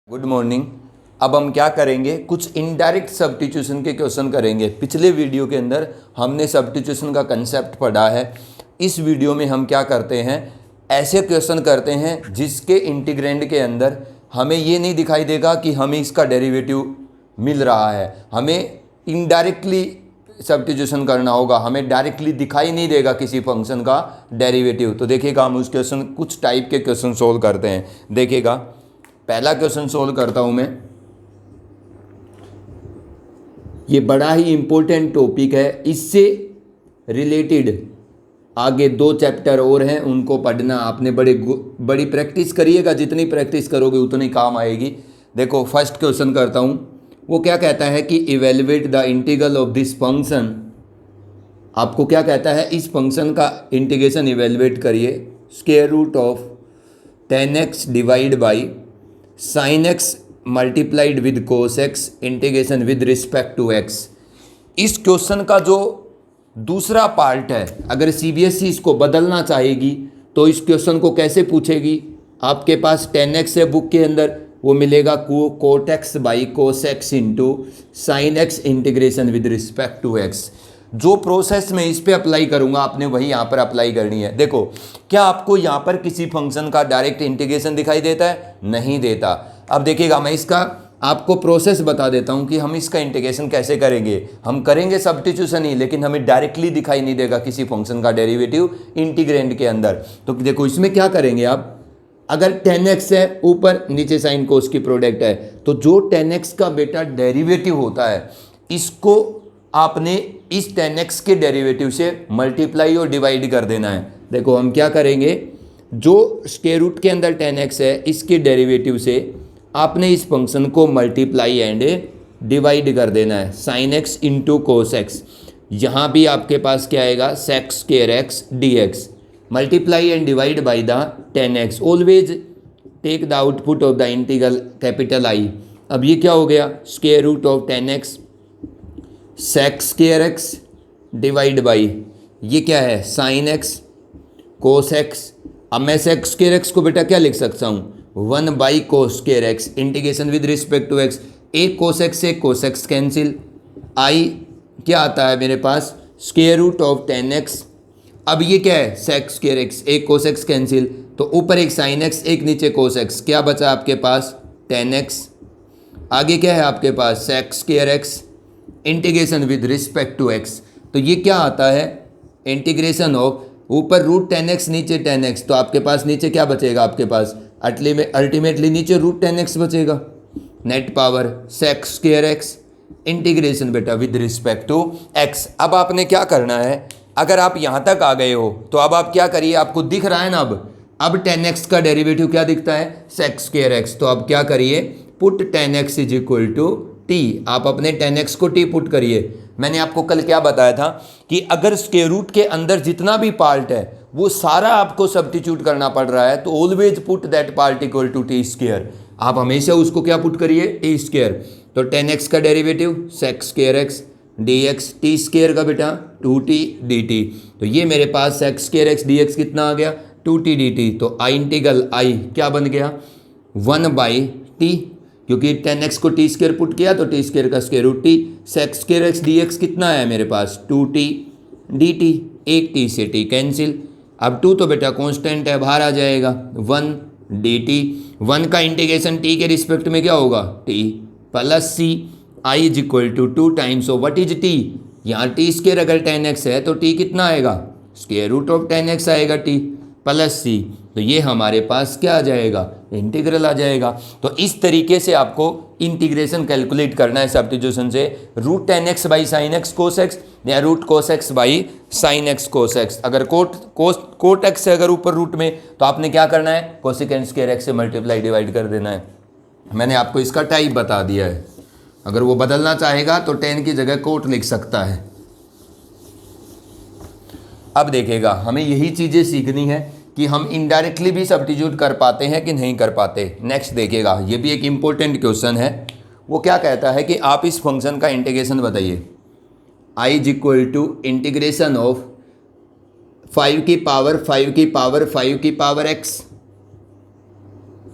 Good morning. अब हम क्या करेंगे, कुछ इनडायरेक्ट सब्स्टिट्यूशन के क्वेश्चन करेंगे। पिछले वीडियो के अंदर हमने सब्स्टिट्यूशन का कंसेप्ट पढ़ा है। इस वीडियो में हम क्या करते हैं, ऐसे क्वेश्चन करते हैं जिसके इंटीग्रेंड के अंदर हमें ये नहीं दिखाई देगा कि हमें इसका डेरिवेटिव मिल रहा है। हमें इनडायरेक्टली सब्स्टिट्यूशन करना होगा, हमें डायरेक्टली दिखाई नहीं देगा किसी फंक्शन का डेरिवेटिव। तो देखिएगा, हम उस क्वेश्चन कुछ टाइप के क्वेश्चन सोल्व करते हैं। देखिएगा, पहला क्वेश्चन सोल्व करता हूं मैं। ये बड़ा ही इंपॉर्टेंट टॉपिक है, इससे रिलेटेड आगे 2 चैप्टर और हैं, उनको पढ़ना आपने बड़ी प्रैक्टिस करिएगा। जितनी प्रैक्टिस करोगे उतनी काम आएगी। देखो, फर्स्ट क्वेश्चन करता हूं। वो क्या कहता है कि evaluate the integral of this function. आपको क्या कहता है, इस फंक्शन का इंटीग्रेशन इवेल्युएट करिए। Square root of 10x divide by sin x multiplied with cos x integration with respect to x। इस क्वेश्चन का जो दूसरा पार्ट है, अगर सीबीएसई इसको बदलना चाहेगी तो इस क्वेश्चन को कैसे पूछेगी। आपके पास 10x है बुक के अंदर, वो मिलेगा cot x by cos x into sine x integration with respect to x। जो प्रोसेस मैं इस पे अप्लाई करूंगा, आपने वही यहाँ पर अप्लाई करनी है। देखो, क्या आपको यहाँ पर किसी फंक्शन का डायरेक्ट इंटीग्रेशन दिखाई देता है? नहीं देता। अब देखिएगा, मैं इसका आपको प्रोसेस बता देता हूँ कि हम इसका इंटीग्रेशन कैसे करेंगे। हम करेंगे सब्स्टिट्यूशन ही, लेकिन हमें डायरेक्टली दिखाई नहीं देगा किसी फंक्शन का डेरिवेटिव इंटीग्रेंड के अंदर। तो देखो, इसमें क्या करेंगे आप, अगर 10x है, ऊपर नीचे साइन कोस की प्रोडक्ट है, तो जो 10x का बेटा डेरिवेटिव होता है, इसको आपने इस 10x के डेरिवेटिव से मल्टीप्लाई और डिवाइड कर देना है। देखो, हम क्या करेंगे, जो स्क्वायर रूट के अंदर 10x है, इसके डेरिवेटिव से आपने इस फंक्शन को मल्टीप्लाई एंड डिवाइड कर देना है। Sine x into cos x, यहाँ भी आपके पास क्या आएगा, sec square x d x multiply and divide by the 10x। Always take the output of the integral capital I। अब ये क्या हो गया, square root of 10x sec square x divide by, ये क्या है, साइन एक्स कोस एक्स। अब मैं सेक स्क्वायर एक्स को बेटा क्या लिख सकता हूँ, 1 by cos square x integration with respect to x. एक कोस एक्स से कोस एक्स कैंसिल, आई क्या आता है मेरे पास, स्क्वायर रूट ऑफ 10x। अब ये क्या है, सेक स्क्वायर एक्स, एक कोस एक्स कैंसिल, तो ऊपर एक साइन एक्स, एक नीचे कोस एक्स, क्या बचा आपके पास 10x। आगे क्या है आपके पास, sec square x integration with respect to x। तो ये क्या आता है, इंटीग्रेशन ऑफ, ऊपर रूट 10x नीचे 10x, तो आपके पास नीचे क्या बचेगा, आपके पास अल्टीमेटली नीचे रूट 10x बचेगा। Net power sec square x integration बेटा विद रिस्पेक्ट टू x। अब आपने क्या करना है, अगर आप यहाँ तक आ गए हो तो अब आप क्या करिए, आपको दिख रहा है ना, अब 10x का डेरिवेटिव क्या दिखता है, सेक स्क्वायर एक्स। तो अब क्या करिए, put 10x is equal to t। आप अपने 10x को t पुट करिए। मैंने आपको कल क्या बताया था कि अगर स्क्वायर रूट के अंदर जितना भी पार्ट है वो सारा आपको सब्स्टिट्यूट करना पड़ रहा है, तो always put that part equal to t square. आप हमेशा उसको क्या पुट करिए, टी स्क्वायर। तो 10x का derivative sec square x d x, t square का बेटा 2t dt। तो ये मेरे पास sec square x d x कितना आ गया, 2t dt। तो आई इंटीग्रल I क्या बन गया, 1 बाई टी, क्योंकि 10x को टी स्क्वायर पुट किया तो टी स्क्वायर का square root t. Sec square x d x कितना है मेरे पास, 2t dt, एक t से t कैंसिल। अब 2 तो बेटा कांस्टेंट है, बाहर आ जाएगा, 1 dt। 1 का इंटीग्रेशन t के रिस्पेक्ट में क्या होगा, t plus c। I is equal to 2 times of what is t, यहाँ टी स्क्वायर अगर 10x है तो t कितना आएगा, स्क्वायर रूट ऑफ 10x आएगा, t प्लस c। तो ये हमारे पास क्या आ जाएगा, इंटीग्रल आ जाएगा। तो इस तरीके से आपको इंटीग्रेशन कैलकुलेट करना है सब्स्टिट्यूशन से। Root 10x by sine x cos x या root cos x by sine x cos x. अगर कोट एक्स है अगर ऊपर रूट में, तो आपने क्या करना है, कोसेकेंड स्क्वायर एक्स से मल्टीप्लाई डिवाइड कर देना है। मैंने आपको इसका टाइप बता दिया है। अगर वो बदलना चाहेगा तो 10 की जगह कोट लिख सकता है। अब देखेगा, हमें यही चीज़ें सीखनी है कि हम इनडायरेक्टली भी सब्स्टिट्यूट कर पाते हैं कि नहीं कर पाते। नेक्स्ट देखिएगा, ये भी एक इम्पोर्टेंट क्वेश्चन है। वो क्या कहता है कि आप इस फंक्शन का इंटीग्रेशन बताइए। I is equal to integration of 5 की पावर 5 की पावर 5 की पावर x,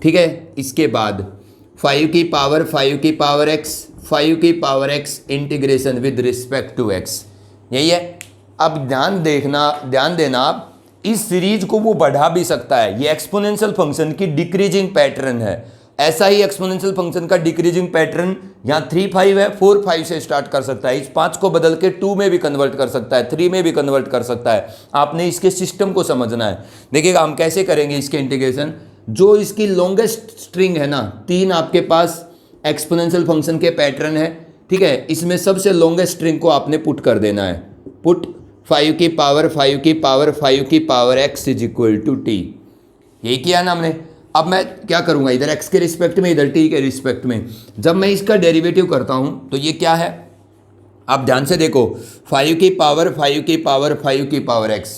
ठीक है। इसके बाद 5 की पावर 5 की पावर x, 5 की power x integration with respect to x, यही है। अब ध्यान देना आप, इस सीरीज को वो बढ़ा भी सकता है। ये एक्सपोनेंशियल फंक्शन की डिक्रीजिंग पैटर्न है। ऐसा ही एक्सपोनेंशियल फंक्शन का डिक्रीजिंग पैटर्न यहाँ 3 5 है, 4 5 से स्टार्ट कर सकता है। इस 5 को बदल के 2 में भी कन्वर्ट कर सकता है, 3 में भी कन्वर्ट कर सकता है। आपने इसके सिस्टम को समझना है। देखिएगा हम कैसे करेंगे इसके इंटीग्रेशन। जो इसकी लॉन्गेस्ट स्ट्रिंग है ना, 3 आपके पास एक्सपोनेंशियल फंक्शन के पैटर्न है, ठीक है। इसमें सबसे लॉन्गेस्ट स्ट्रिंग को आपने पुट कर देना है। पुट 5 की पावर 5 की पावर 5 की power x is equal to t. यही किया ना हमने। अब मैं क्या करूंगा, इधर x के रिस्पेक्ट में, इधर t के रिस्पेक्ट में। जब मैं इसका डेरिवेटिव करता हूं तो ये क्या है, आप ध्यान से देखो। 5 की पावर 5 की पावर 5 की पावर x,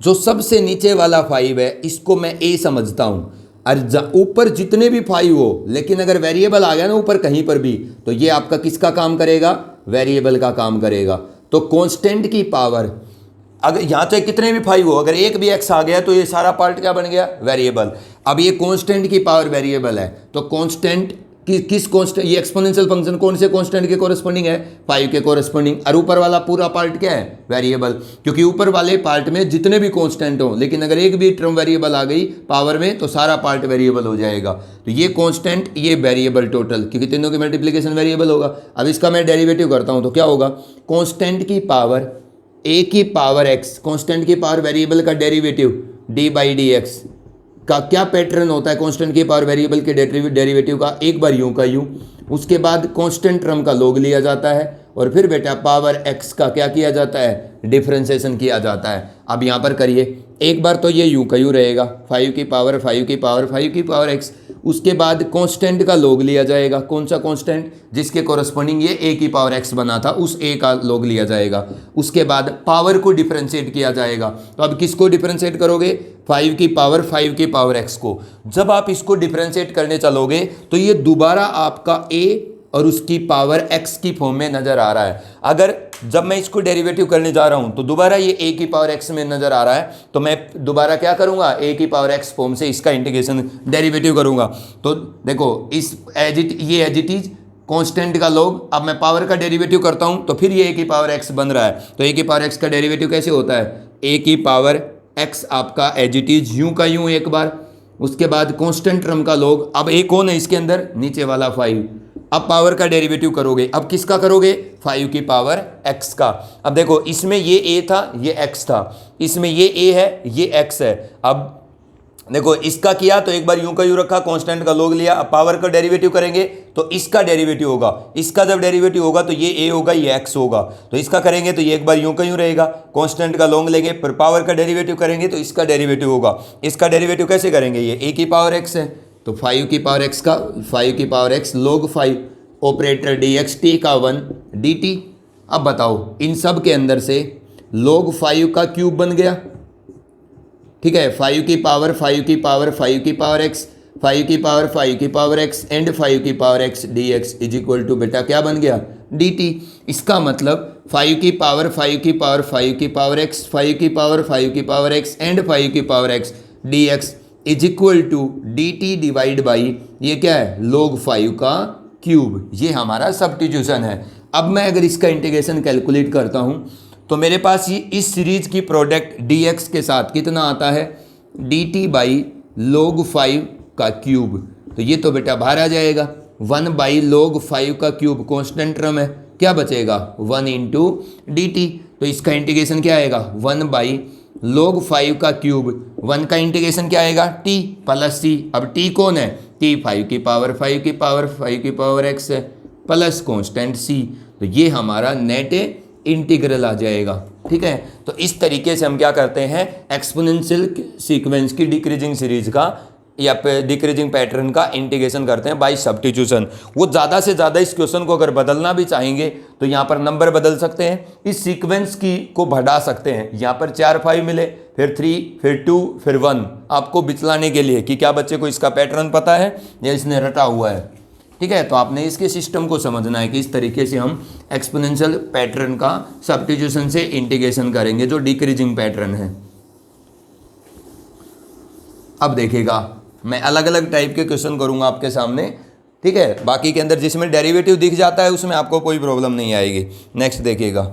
जो सबसे नीचे वाला 5 है इसको मैं a समझता हूं। और ऊपर जितने भी 5 हो, लेकिन अगर वेरिएबल आ गया ना ऊपर कहीं पर भी, तो ये आपका किसका काम करेगा, वेरिएबल का काम करेगा। तो कांस्टेंट की पावर, अगर यहाँ तो कितने भी 5 हो, अगर एक भी x आ गया तो ये सारा पार्ट क्या बन गया, वेरिएबल। अब ये कांस्टेंट की पावर वेरिएबल है, तो कांस्टेंट किस कांस्टेंट, ये एक्सपोनेंशियल फंक्शन कौन से कांस्टेंट के कोरस्पोंडिंग है, 5 के कोरस्पोंडिंग। और ऊपर वाला पूरा पार्ट क्या है, वेरिएबल। क्योंकि ऊपर वाले पार्ट में जितने भी कांस्टेंट हो, लेकिन अगर एक भी टर्म वेरिएबल आ गई पावर में तो सारा पार्ट वेरिएबल हो जाएगा। तो ये कांस्टेंट, ये वेरिएबल टोटल, क्योंकि तीनों की मल्टीप्लिकेशन वेरिएबल होगा। अब इसका मैं डेरिवेटिव करता हूँ तो क्या होगा, कांस्टेंट की पावर a की पावर x, कांस्टेंट की पावर वेरिएबल का derivative d by D x का क्या पैटर्न होता है, कांस्टेंट की पावर वेरिएबल के डेरिवेटिव का, एक बार यूं का यूं, उसके बाद कांस्टेंट टर्म का लॉग लिया जाता है, और फिर बेटा पावर x का क्या किया जाता है, डिफरेंशिएशन किया जाता है। अब यहाँ पर करिए, एक बार तो ये यूं का यूं रहेगा, 5 की पावर 5 की पावर 5 की पावर x, उसके बाद कांस्टेंट का लॉग लिया जाएगा। कौन सा कांस्टेंट, जिसके कोरस्पोंडिंग ये a की पावर x बना था, उस a का लॉग लिया जाएगा। उसके बाद पावर को डिफरेंशिएट किया जाएगा। तो अब किसको डिफरेंशिएट करोगे, 5 की पावर 5 की पावर x को। जब आप इसको डिफरेंशिएट करने चलोगे तो ये दोबारा आपका a और उसकी पावर x की फॉर्म में नजर आ रहा है। अगर जब मैं इसको डेरिवेटिव करने जा रहा हूं तो दोबारा ये a की पावर x में नजर आ रहा है, तो मैं दोबारा क्या करूंगा, a की पावर x फॉर्म से इसका इंटीग्रेशन डेरिवेटिव करूंगा। तो देखो इस एज इट इज कांस्टेंट का लॉग। अब मैं पावर का डेरिवेटिव करता हूं तो फिर ये a की पावर x बन रहा है। तो a की पावर x का डेरिवेटिव कैसे होता है, a की पावर x आपका एज इट इज यूं का यूं एक बार, उसके बाद कांस्टेंट टर्म का लॉग। अब a कौन है इसके अंदर, नीचे वाला 5। अब पावर का डेरिवेटिव करोगे, अब किसका करोगे, 5 की पावर x का। अब देखो इसमें ये a था, ये x था, इसमें ये a है, ये x है। अब देखो इसका किया तो एक बार यूं का यूं रखा, कांस्टेंट का लॉग लिया। अब पावर का डेरिवेटिव करेंगे तो इसका डेरिवेटिव होगा, इसका जब डेरिवेटिव होगा तो ये a होगा, ये x होगा। तो इसका करेंगे तो ये एक बार यूं का यूं रहेगा, कांस्टेंट का लॉग लेंगे, फिर पावर का डेरिवेटिव करेंगे तो इसका डेरिवेटिव होगा। इसका डेरिवेटिव कैसे करेंगे, ये a की पावर x है, तो 5 की पावर x का 5 की power x log 5 operator dx t का 1 dt। अब बताओ इन सब के अंदर से log 5 का क्यूब बन गया, ठीक है। 5 की पावर 5 की पावर 5 की पावर x, 5 की पावर 5 की पावर x एंड 5 की power x dx is equal to बेटा क्या बन गया, dt। इसका मतलब 5 की पावर 5 की पावर 5 की पावर x, 5 की पावर 5 की पावर x एंड 5 की power x dx is equal to dt divide by ये क्या है, log 5 का क्यूब। ये हमारा सब्स्टिट्यूशन है। अब मैं अगर इसका इंटीग्रेशन कैलकुलेट करता हूँ तो मेरे पास ये इस सीरीज की प्रोडक्ट dx के साथ कितना आता है, dt बाई log 5 का क्यूब। तो ये तो बेटा बाहर आ जाएगा, 1 बाई log 5 का क्यूब कांस्टेंट टर्म है, क्या बचेगा 1 इंटू dt। तो इसका इंटीग्रेशन क्या आएगा, 1 बाई log 5 का क्यूब, 1 का इंटीग्रेशन क्या आएगा t प्लस c। अब t कौन है, t 5 की पावर 5 की पावर 5 की पावर x है प्लस कांस्टेंट c। तो ये हमारा नेट इंटीग्रल आ जाएगा, ठीक है। तो इस तरीके से हम क्या करते हैं, एक्सपोनेंशियल सीक्वेंस की डिक्रीजिंग सीरीज का या डिक्रीजिंग पैटर्न का इंटीग्रेशन करते हैं बाय सब्स्टिट्यूशन। वो ज़्यादा से ज़्यादा इस क्वेश्चन को अगर बदलना भी चाहेंगे तो यहाँ पर नंबर बदल सकते हैं, इस सीक्वेंस की को बढ़ा सकते हैं। यहाँ पर 4 5 मिले, फिर 3 फिर 2 फिर 1, आपको बिचलाने के लिए कि क्या बच्चे को इसका पैटर्न पता है या इसने रटा हुआ है, ठीक है। तो आपने इसके सिस्टम को समझना है कि इस तरीके से हम एक्सपोनेंशियल पैटर्न का सब्स्टिट्यूशन से इंटीग्रेशन करेंगे जो डिक्रीजिंग पैटर्न है। अब देखिएगा मैं अलग अलग टाइप के क्वेश्चन करूंगा आपके सामने, ठीक है, बाकी के अंदर जिसमें डेरिवेटिव दिख जाता है उसमें आपको कोई प्रॉब्लम नहीं आएगी। नेक्स्ट देखिएगा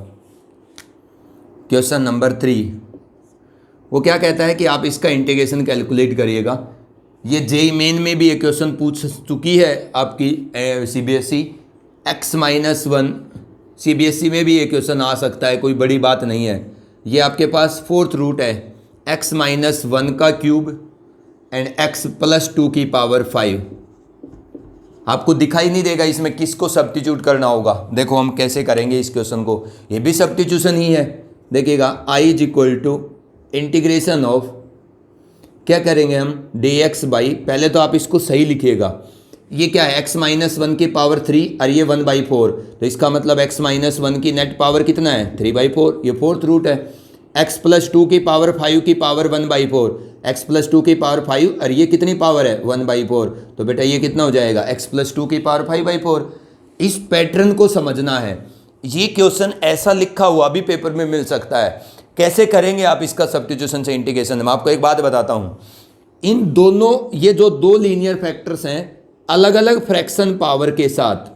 क्वेश्चन नंबर 3। वो क्या कहता है कि आप इसका इंटीग्रेशन कैलकुलेट करिएगा। ये जेई मेन में भी एक क्वेश्चन पूछ चुकी है आपकी सीबीएसई x-1। सीबीएसई में भी ये क्वेश्चन आ सकता है, कोई बड़ी बात नहीं है। ये आपके पास 4th रूट है x-1 का क्यूब एंड x+2 की पावर 5। आपको दिखाई नहीं देगा इसमें किसको सब्स्टिट्यूट करना होगा। देखो हम कैसे करेंगे इस क्वेश्चन को, ये भी सब्स्टिट्यूशन ही है। देखिएगा I is equal to integration of, क्या करेंगे हम, dx बाई, पहले तो आप इसको सही लिखिएगा। ये क्या है x-1 की पावर 3 और ये 1/4, तो इसका मतलब x-1 की नेट पावर कितना है 3/4, ये 4th रूट है। x+2 की पावर 5 की पावर 1/4, x+2 की पावर 5 और ये कितनी पावर है 1/4, तो बेटा ये कितना हो जाएगा x+2 की पावर 5/4। इस पैटर्न को समझना है। ये क्वेश्चन ऐसा लिखा हुआ भी पेपर में मिल सकता है। कैसे करेंगे आप इसका सब्स्टिट्यूशन से इंटीग्रेशन? मैं आपको एक बात बताता हूँ, इन दोनों, ये जो दो लीनियर फैक्टर्स हैं अलग अलग फ्रैक्शन पावर के साथ,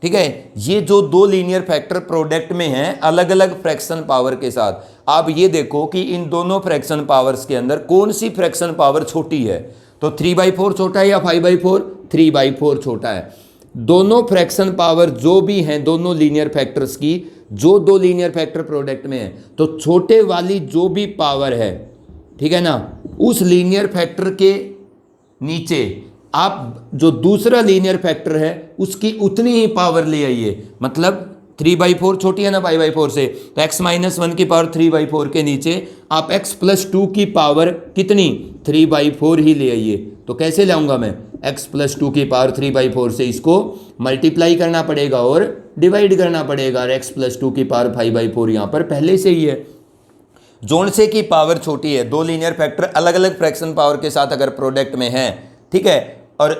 ठीक है, ये जो दो लीनियर फैक्टर प्रोडक्ट में हैं अलग अलग फ्रैक्शन पावर के साथ, आप ये देखो कि इन दोनों फ्रैक्शन पावर्स के अंदर कौन सी फ्रैक्शन पावर छोटी है। तो 3/4 छोटा है या 5/4? 3/4 छोटा है। दोनों फ्रैक्शन पावर जो भी हैं दोनों लीनियर फैक्टर्स की, जो दो लीनियर फैक्टर प्रोडक्ट में है, तो छोटे वाली जो भी पावर है, ठीक है ना, उस लीनियर फैक्टर के नीचे आप जो दूसरा लीनियर फैक्टर है उसकी उतनी ही पावर ले आइए। मतलब 3/4 छोटी है ना 5/4 से, तो x-1 की पावर 3/4 के नीचे आप x+2 की पावर कितनी 3/4 ही ले आइए। तो कैसे लाऊंगा मैं, x+2 की पावर 3/4 से इसको मल्टीप्लाई करना पड़ेगा और डिवाइड करना पड़ेगा, और x+2 की पावर 5/4 यहाँ पर पहले से ही है। जोन से की पावर छोटी है, दो लीनियर फैक्टर अलग अलग फ्रैक्शन पावर के साथ अगर प्रोडक्ट में है, ठीक है, और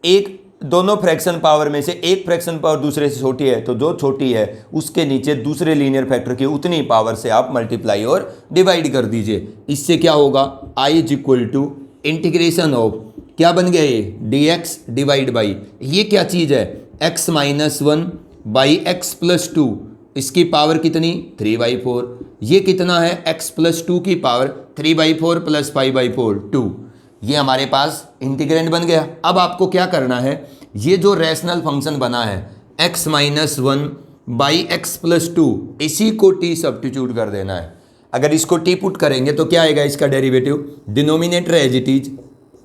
एक दोनों फ्रैक्शन पावर में से एक फ्रैक्शन पावर दूसरे से छोटी है, तो जो छोटी है उसके नीचे दूसरे लीनियर फैक्टर की उतनी पावर से आप मल्टीप्लाई और डिवाइड कर दीजिए। इससे क्या होगा, I is equal to integration of, क्या बन गया ये dx डिवाइड बाई, ये क्या चीज़ है x-1 बाई x+2, इसकी पावर कितनी 3/4, ये कितना है x+2 की पावर 3/4 प्लस 5/4 2, ये हमारे पास इंटीग्रेंड बन गया। अब आपको क्या करना है, ये जो रैशनल फंक्शन बना है x-1 बाई x+2, इसी को t सब्स्टिट्यूट कर देना है। अगर इसको t पुट करेंगे तो क्या आएगा इसका derivative, denominator as it is,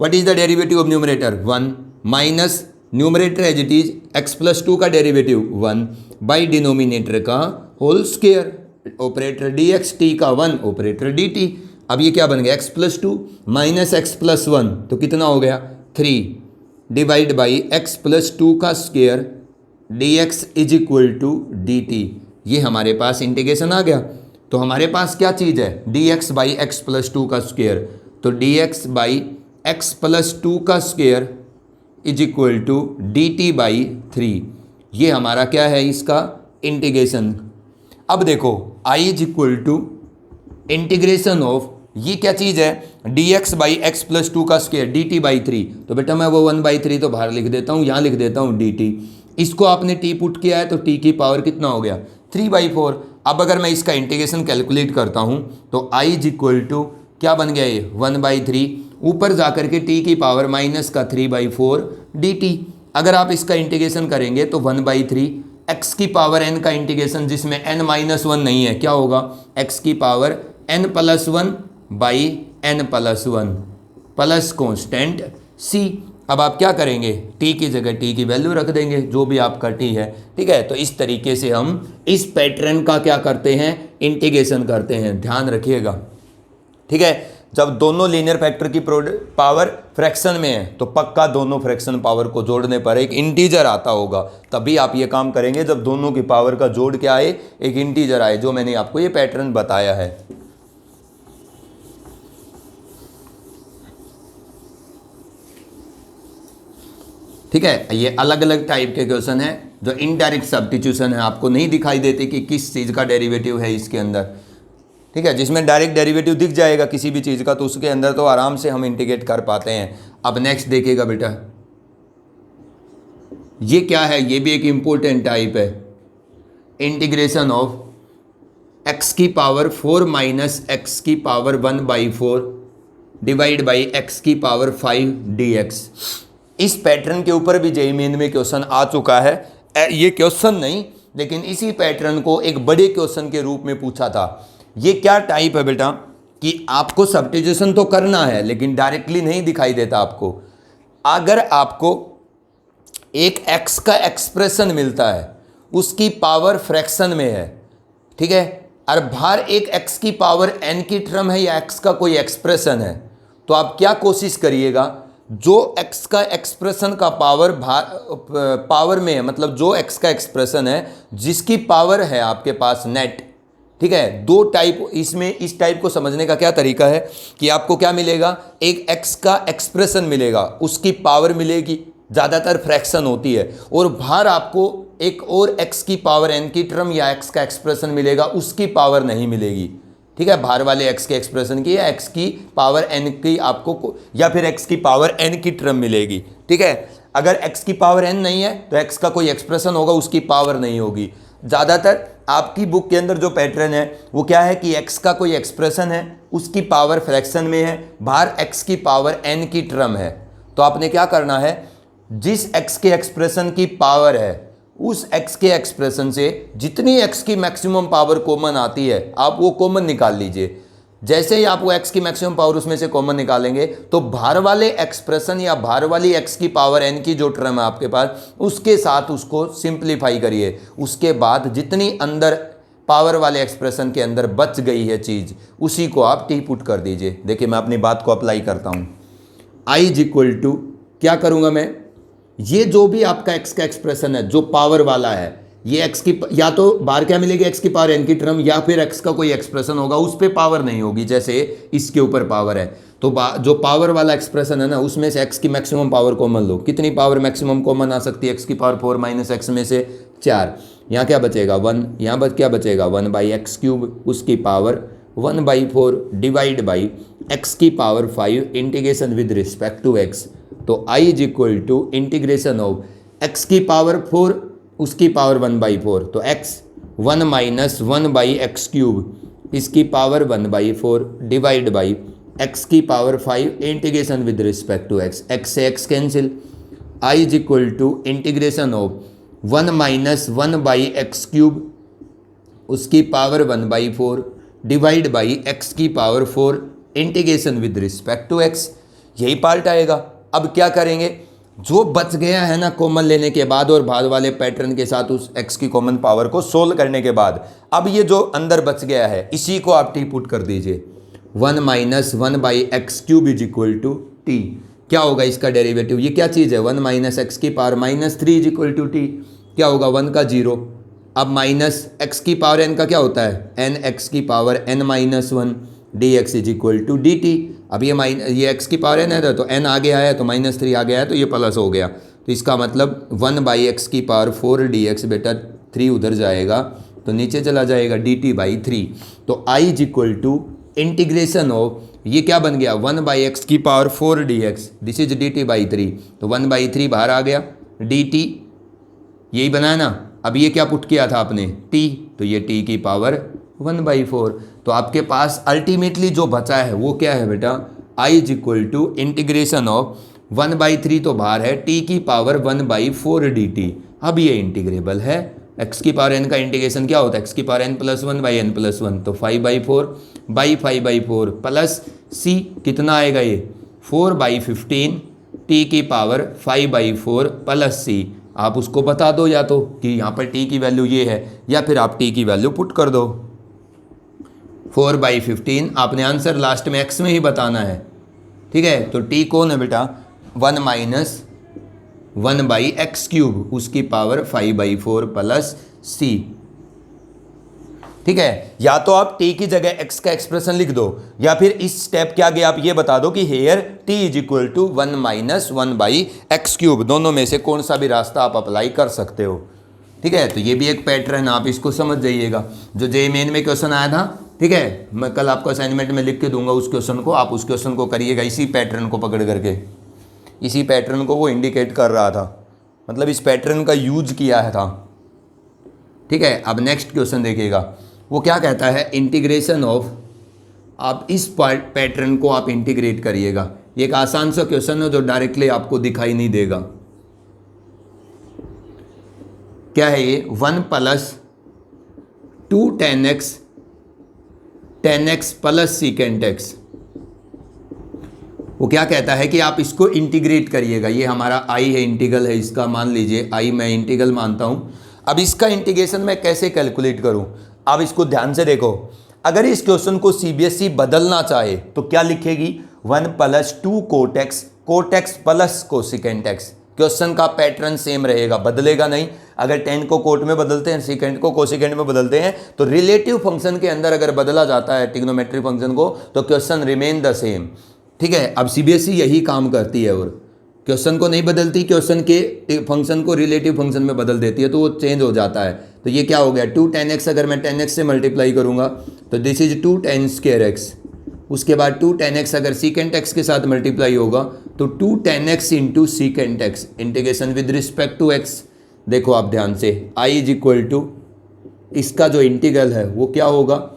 what is the derivative of numerator 1 minus numerator as it is x+2 का डेरिवेटिव 1 बाई डिनोमिनेटर का whole square, operator dx, t का 1 ऑपरेटर dt। अब ये क्या बन गया x+2 माइनस x+1, तो कितना हो गया 3 डिवाइड बाई x+2 का square dx is equal to dt। ये हमारे पास इंटीग्रेशन आ गया। तो हमारे पास क्या चीज़ है dx बाई x+2 का स्क्वायर, तो dx बाई x+2 का square is equal to dt by 3। ये हमारा क्या है इसका इंटीग्रेशन। अब देखो I is equal to integration of, ये क्या चीज़ है dx बाई x+2 का स्क्वायर dt बाई 3, तो बेटा मैं वो 1/3 तो बाहर लिख देता हूँ, यहाँ लिख देता हूँ dt। इसको आपने t पुट किया है तो t की पावर कितना हो गया 3/4। अब अगर मैं इसका इंटीग्रेशन कैलकुलेट करता हूँ तो I इज इक्वल टू क्या बन गया ये 1/3, ऊपर जा कर के t की पावर माइनस का 3/4 dt। अगर आप इसका इंटीग्रेशन करेंगे तो 1/3 x की पावर n का इंटीग्रेशन जिसमें n-1 नहीं है, क्या होगा x की power n+1 by n+1 plus constant c। अब आप क्या करेंगे t की जगह t की वैल्यू रख देंगे, जो भी आपका t है, ठीक है। तो इस तरीके से हम इस पैटर्न का क्या करते हैं इंटीग्रेशन करते हैं, ध्यान रखिएगा, ठीक है। जब दोनों लीनियर फैक्टर की पावर फ्रैक्शन में है तो पक्का दोनों फ्रैक्शन पावर को जोड़ने पर एक इंटीजर आता होगा, तभी आप ये काम करेंगे जब दोनों की पावर का जोड़ क्या आए एक इंटीजर आए, जो मैंने आपको ये पैटर्न बताया है। ठीक है, ये अलग अलग टाइप के क्वेश्चन है जो इनडायरेक्ट सब्स्टिट्यूशन है, आपको नहीं दिखाई देते कि किस चीज़ का डेरिवेटिव है इसके अंदर, ठीक है। जिसमें डायरेक्ट डेरिवेटिव दिख जाएगा किसी भी चीज़ का तो उसके अंदर तो आराम से हम इंटीग्रेट कर पाते हैं। अब नेक्स्ट देखिएगा बेटा, ये क्या है, ये भी एक इम्पोर्टेंट टाइप है, इंटीग्रेशन ऑफ एक्स की पावर 4 माइनस एक्स की पावर 1/4 डिवाइड बाई एक्स की पावर 5 dx। इस पैटर्न के ऊपर भी जेईई मेन में क्वेश्चन आ चुका है। ये क्वेश्चन नहीं, लेकिन इसी पैटर्न को एक बड़े क्वेश्चन के रूप में पूछा था। ये क्या टाइप है बेटा कि आपको सब्स्टिट्यूशन तो करना है लेकिन डायरेक्टली नहीं दिखाई देता आपको। अगर आपको एक x का एक्सप्रेशन मिलता है, उसकी पावर फ्रैक्शन में है, ठीक है, और बाहर एक x की पावर n की टर्म है या x का कोई एक्सप्रेशन है, तो आप क्या कोशिश करिएगा, जो x का एक्सप्रेशन का पावर में है, मतलब जो x का एक्सप्रेशन है जिसकी पावर है आपके पास नेट, ठीक है। दो टाइप इसमें, इस टाइप को समझने का क्या तरीका है कि आपको क्या मिलेगा, एक x का एक्सप्रेशन मिलेगा, उसकी पावर मिलेगी, ज़्यादातर फ्रैक्शन होती है, और बाहर आपको एक और x की पावर n की टर्म या x का एक्सप्रेशन मिलेगा, उसकी पावर नहीं मिलेगी, ठीक है। बाहर वाले x के एक्सप्रेशन की या x की पावर n की आपको, या फिर x की पावर n की टर्म मिलेगी, ठीक है। अगर x की पावर n नहीं है तो x का कोई एक्सप्रेशन होगा, उसकी पावर नहीं होगी। ज़्यादातर आपकी बुक के अंदर जो पैटर्न है वो क्या है कि x का कोई एक्सप्रेशन है, उसकी पावर फ्रैक्शन में है, बाहर x की पावर n की टर्म है। तो आपने क्या करना है, जिस x के एक्सप्रेशन की पावर है उस x के एक्सप्रेशन से जितनी x की मैक्सिमम पावर कॉमन आती है आप वो कॉमन निकाल लीजिए। जैसे ही आप वो x की मैक्सिमम पावर उसमें से कॉमन निकालेंगे तो बाहर वाले एक्सप्रेशन या बाहर वाली x की पावर n की जो टर्म है आपके पास, उसके साथ उसको सिंप्लीफाई करिए। उसके बाद जितनी अंदर पावर वाले एक्सप्रेशन के अंदर बच गई है चीज़, उसी को आप टी पुट कर दीजिए। देखिए मैं अपनी बात को अप्लाई करता हूँ। आई इज इक्वल टू, क्या करूँगा मैं, ये जो भी आपका x का एक्सप्रेशन है जो पावर वाला है, ये x की या तो बाहर क्या मिलेगी, x की पावर n की टर्म, या फिर x का कोई एक्सप्रेशन होगा उस पर पावर नहीं होगी, जैसे इसके ऊपर पावर है। तो जो पावर वाला एक्सप्रेशन है ना, उसमें से x की मैक्सिमम पावर कॉमन लो। कितनी पावर मैक्सिमम कॉमन आ सकती है, x की पावर 4 माइनस एक्स में से 4, यहाँ क्या बचेगा 1, यहाँ क्या बचेगा 1/x³, उसकी पावर 1/4 डिवाइड बाई x की power 5 integration with respect to x। तो I is equal to integration of x की पावर 4 उसकी पावर 1/4, तो x 1 माइनस 1/x³ इसकी पावर 1/4 डिवाइड बाई x की power 5 integration with respect to x। x से x cancel. I is equal to integration of 1 minus 1/x³ उसकी power 1/4 divide by x की power 4 integration with respect to x। यही part आएगा। अब क्या करेंगे, जो बच गया है ना कॉमन लेने के बाद और बाद वाले पैटर्न के साथ उस x की कॉमन पावर को सोल्व करने के बाद, अब ये जो अंदर बच गया है इसी को आप टी पुट कर दीजिए। 1 minus 1/x³ is equal to t. क्या होगा इसका डेरिवेटिव, ये क्या चीज़ है, 1 माइनस एक्स की power -3 is equal to t. क्या होगा 1 का 0, अब माइनस एक्स की पावर n का क्या होता है, n x की power n-1 dx is equal to dt। अब ये x की पावर n है तो n आगे आया तो -3 आ गया है तो ये प्लस हो गया, तो इसका मतलब 1/x की पावर 4 dx, बेटा 3 उधर जाएगा तो नीचे चला जाएगा dt/3। तो I is equal to integration of, ये क्या बन गया 1/x की power 4 dx, this is dt/3, तो 1/3 बाहर आ गया, dt यही बनाया ना। अब ये क्या पुट किया था आपने t, तो ये t की पावर 1/4। तो आपके पास अल्टीमेटली जो बचा है वो क्या है बेटा, I is equal to integration of 1/3 तो बाहर है, t की पावर 1/4 dt। अब ये इंटीग्रेबल है। x की पावर n का इंटीग्रेशन क्या होता है, x की पावर n+1/n+1, तो 5/4 प्लस c कितना आएगा ये 4/15 t की पावर 5/4 प्लस c। आप उसको बता दो या तो कि यहाँ पर t की वैल्यू ये है, या फिर आप t की वैल्यू पुट कर दो 4/15। आपने आंसर लास्ट में x में ही बताना है, ठीक है। तो t कौन है बेटा, 1 माइनस 1/x³, उसकी पावर 5/4 प्लस c, ठीक है। या तो आप t की जगह x का एक्सप्रेशन लिख दो, या फिर इस स्टेप के आगे आप ये बता दो कि here t is equal to 1 minus 1/x³। दोनों में से कौन सा भी रास्ता आप अप्लाई कर सकते हो, ठीक है। तो ये भी एक पैटर्न, आप इसको समझ जाइएगा। जो जेईई मेन में क्वेश्चन आया था, ठीक है, मैं कल आपको असाइनमेंट में लिख के दूंगा उस क्वेश्चन को, आप उस क्वेश्चन को करिएगा इसी पैटर्न को पकड़ करके। इसी पैटर्न को वो इंडिकेट कर रहा था, मतलब इस पैटर्न का यूज किया है था। ठीक है, अब नेक्स्ट क्वेश्चन देखिएगा, वो क्या कहता है, इंटीग्रेशन ऑफ, आप इस पैटर्न को आप इंटीग्रेट करिएगा। ये एक आसान सा क्वेश्चन है जो डायरेक्टली आपको दिखाई नहीं देगा। क्या है ये, 1 plus 2 tan x plus secant x। वो क्या कहता है कि आप इसको इंटीग्रेट करिएगा। ये हमारा i है, इंटीग्रल है इसका, मान लीजिए i मैं इंटीग्रल मानता हूं। अब इसका इंटीग्रेशन मैं कैसे कैलकुलेट करूं, अब इसको ध्यान से देखो। अगर इस क्वेश्चन को सीबीएसई बदलना चाहे तो क्या लिखेगी, 1 plus 2 cot x plus cosecant x. Question का पैटर्न सेम रहेगा, बदलेगा नहीं। अगर टेन को कोट में बदलते हैं, सेकेंड को कोसिकेंट में बदलते हैं, तो रिलेटिव फंक्शन के अंदर अगर बदला जाता है ट्रिग्नोमेट्री फंक्शन को, तो क्वेश्चन रिमेन द सेम। ठीक है, अब सीबीएसई यही काम करती है, और क्वेश्चन को नहीं बदलती, क्वेश्चन के फंक्शन को रिलेटिव फंक्शन में बदल देती है, तो वो चेंज हो जाता है। तो ये क्या हो गया, 2 tan x, अगर मैं tan x से मल्टीप्लाई करूंगा तो this is 2 tan square x। उसके बाद 2 tan x अगर सीकेंट x के साथ मल्टीप्लाई होगा तो 2 tan x into secant x, integration with respect to x। देखो आप ध्यान से, i इज इक्वल टू, इसका जो इंटीग्रल है वो क्या होगा,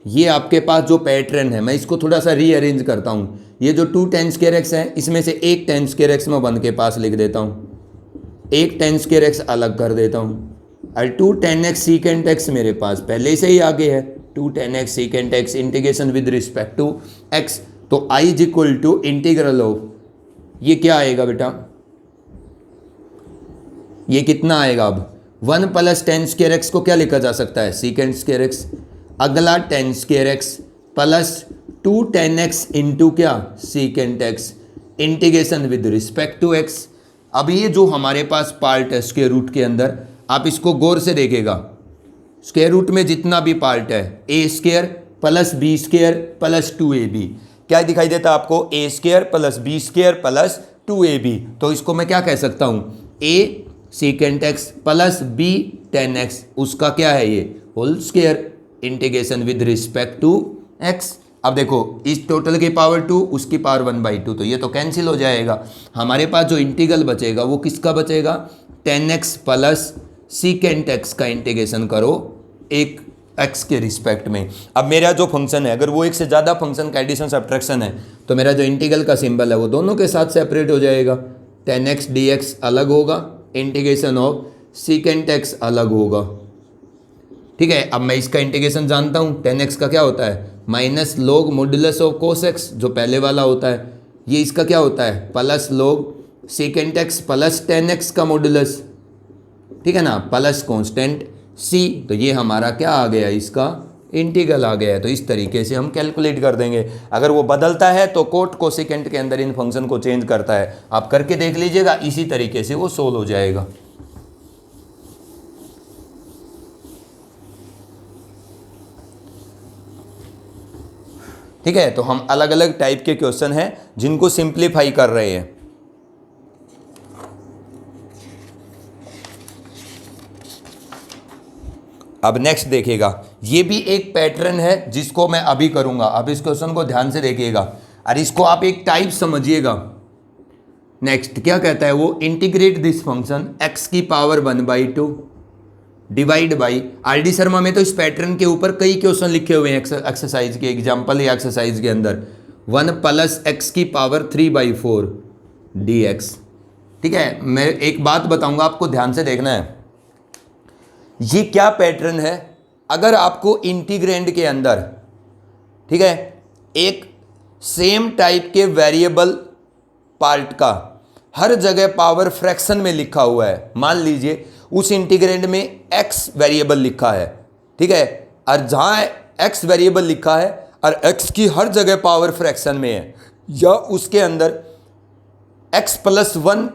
ये आपके पास जो पैटर्न है, मैं इसको थोड़ा सा रीअरेंज करता हूँ। ये जो 2 tan स्क्वायर x है, इसमें से एक tan स्क्वायर x मैं 1 के पास लिख देता हूँ, एक tan स्क्वायर x अलग कर देता हूँ, और 2 tan x सीकेंट x मेरे पास पहले से ही आगे है, 2 tan x secant x integration with respect to x। तो i is equal to integral of, ये क्या आएगा बेटा, ये कितना आएगा, अब 1 प्लस tan स्क्वायर x को क्या लिखा जा सकता है, सीकेंट स्क्वायर x, अगला tan square x plus 2 tan x into क्या, secant x, integration with respect to x। अब ये जो हमारे पास पार्ट है स्क्वायर रूट के अंदर, आप इसको गौर से देखिएगा, स्क्वायर रूट में जितना भी पार्ट है, a square plus b square plus 2ab, क्या दिखाई देता है आपको, a square plus b square plus 2ab। तो इसको मैं क्या कह सकता हूँ, a secant x plus b tan x, उसका क्या है ये whole square, integration with respect to x। अब देखो, इस टोटल की पावर 2, उसकी पावर 1/2, तो ये तो कैंसिल हो जाएगा। हमारे पास जो इंटीग्रल बचेगा वो किसका बचेगा, tan x plus secant x का इंटीग्रेशन करो एक x के रिस्पेक्ट में। अब मेरा जो फंक्शन है, अगर वो एक से ज़्यादा फंक्शन का एडिशन सब्ट्रैक्शन है, तो मेरा जो इंटीग्रल का सिंबल है वो दोनों के साथ सेपरेट हो जाएगा। tan x dx अलग होगा, इंटीग्रेशन ऑफ सीकेंट x अलग होगा। ठीक है, अब मैं इसका इंटीग्रेशन जानता हूँ, tan x का क्या होता है, minus log modulus of cos x, जो पहले वाला होता है। ये इसका क्या होता है, plus log secant x plus tan x का मॉड्यूलस, ठीक है ना, प्लस कांस्टेंट c। तो ये हमारा क्या आ गया, इसका इंटीग्रल आ गया है। तो इस तरीके से हम कैलकुलेट कर देंगे। अगर वो बदलता है तो कोट कोसिकेंट के अंदर इन फंक्शन को चेंज करता है, आप करके देख लीजिएगा, इसी तरीके से वो सोल्व हो जाएगा। ठीक है, तो हम अलग अलग टाइप के क्वेश्चन हैं जिनको सिंप्लीफाई कर रहे हैं। अब नेक्स्ट देखिएगा, ये भी एक पैटर्न है जिसको मैं अभी करूंगा। अब इस क्वेश्चन को ध्यान से देखिएगा और इसको आप एक टाइप समझिएगा। नेक्स्ट क्या कहता है वो, इंटीग्रेट दिस फंक्शन x की power 1/2 divide by, R D Sharma में तो इस पैटर्न के ऊपर कई क्वेश्चन लिखे हुए हैं एक्सरसाइज के, एग्जाम्पल या एक्सरसाइज के अंदर, 1 प्लस x की पावर 3/4 dx। ठीक है, मैं एक बात बताऊंगा आपको, ध्यान से देखना है। ये क्या पैटर्न है, अगर आपको इंटीग्रेंड के अंदर, ठीक है, एक सेम टाइप के वेरिएबल पार्ट का हर जगह पावर फ्रैक्शन में लिखा हुआ है, मान लीजिए उस इंटीग्रेंड में x वेरिएबल लिखा है, ठीक है, और जहां x वेरिएबल लिखा है और x की हर जगह पावर फ्रैक्शन में है, या उसके अंदर x+1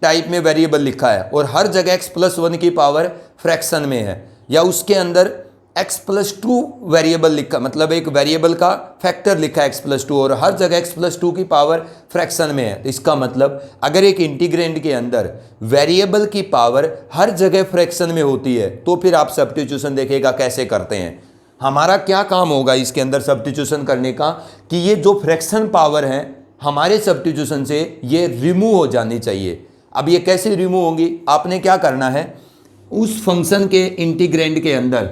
टाइप में वेरिएबल लिखा है और हर जगह x+1 की पावर फ्रैक्शन में है, या उसके अंदर x+2 वेरिएबल लिखा, मतलब एक वेरिएबल का फैक्टर लिखा है x+2 और हर जगह x+2 की पावर फ्रैक्शन में है। इसका मतलब अगर एक इंटीग्रेंड के अंदर वेरिएबल की पावर हर जगह फ्रैक्शन में होती है, तो फिर आप सब्स्टिट्यूशन देखिएगा कैसे करते हैं। हमारा क्या काम होगा इसके अंदर सब्स्टिट्यूशन करने का, कि ये जो फ्रैक्शन पावर है हमारे सब्स्टिट्यूशन से ये रिमूव हो जानी चाहिए। अब ये कैसे रिमूव होंगी, आपने क्या करना है, उस फंक्शन के इंटीग्रेंड के अंदर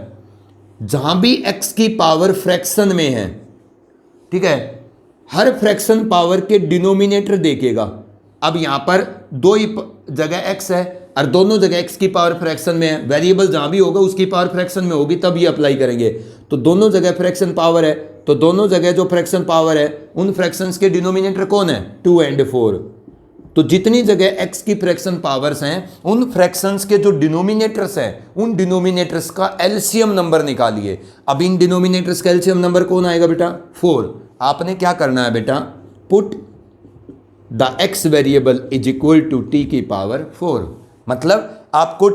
जहां भी x की पावर फ्रैक्शन में है, ठीक है, हर फ्रैक्शन पावर के डिनोमिनेटर देखेगा। अब यहां पर दो ही जगह x है और दोनों जगह x की पावर फ्रैक्शन में है, वेरिएबल जहां भी होगा उसकी पावर फ्रैक्शन में होगी, तब ये अप्लाई करेंगे। तो दोनों जगह फ्रैक्शन पावर है, तो दोनों जगह जो फ्रैक्शन पावर है उन फ्रैक्शंस के डिनोमिनेटर कौन है, 2 और 4। तो जितनी जगह x की फ्रैक्शन पावर्स हैं उन फ्रैक्शंस के जो डिनोमिनेटर्स हैं उन डिनोमिनेटर्स का एलसीएम नंबर निकालिए। अब इन डिनोमिनेटर्स का एलसीएम नंबर कौन आएगा बेटा, 4। आपने क्या करना है बेटा, put the x variable is equal to t की पावर 4। मतलब आपको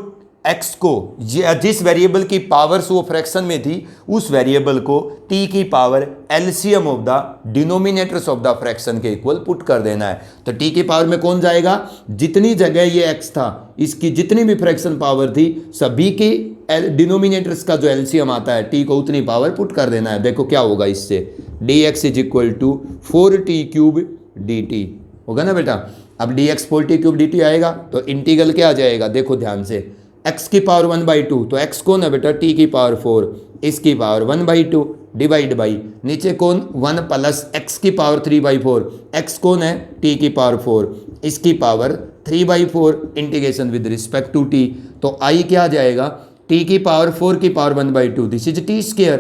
x को, जिस वेरिएबल की पावर्स वो फ्रैक्शन में थी उस वेरिएबल को t की power LCM of the denominators of the fraction के इक्वल पुट कर देना है। तो t की पावर में कौन जाएगा, जितनी जगह ये x था इसकी जितनी भी फ्रैक्शन पावर थी सभी की डिनोमिनेटर्स का जो एलसीएम आता है t को उतनी पावर पुट कर देना है। देखो क्या होगा इससे, dx is equal to 4t³ dt होगा ना बेटा। अब dx 4t³ dt आएगा तो इंटीग्रल क्या आ जाएगा, देखो ध्यान से, x की पावर 1/2, तो x कौन है बेटा, t की पावर 4, इसकी पावर 1/2 डिवाइड बाई नीचे कौन 1 प्लस x की पावर 3/4, x कौन है, t की पावर 4, इसकी power 3/4 integration with respect to t। तो i क्या आ जाएगा, t की पावर 4 की power 1/2, this is t²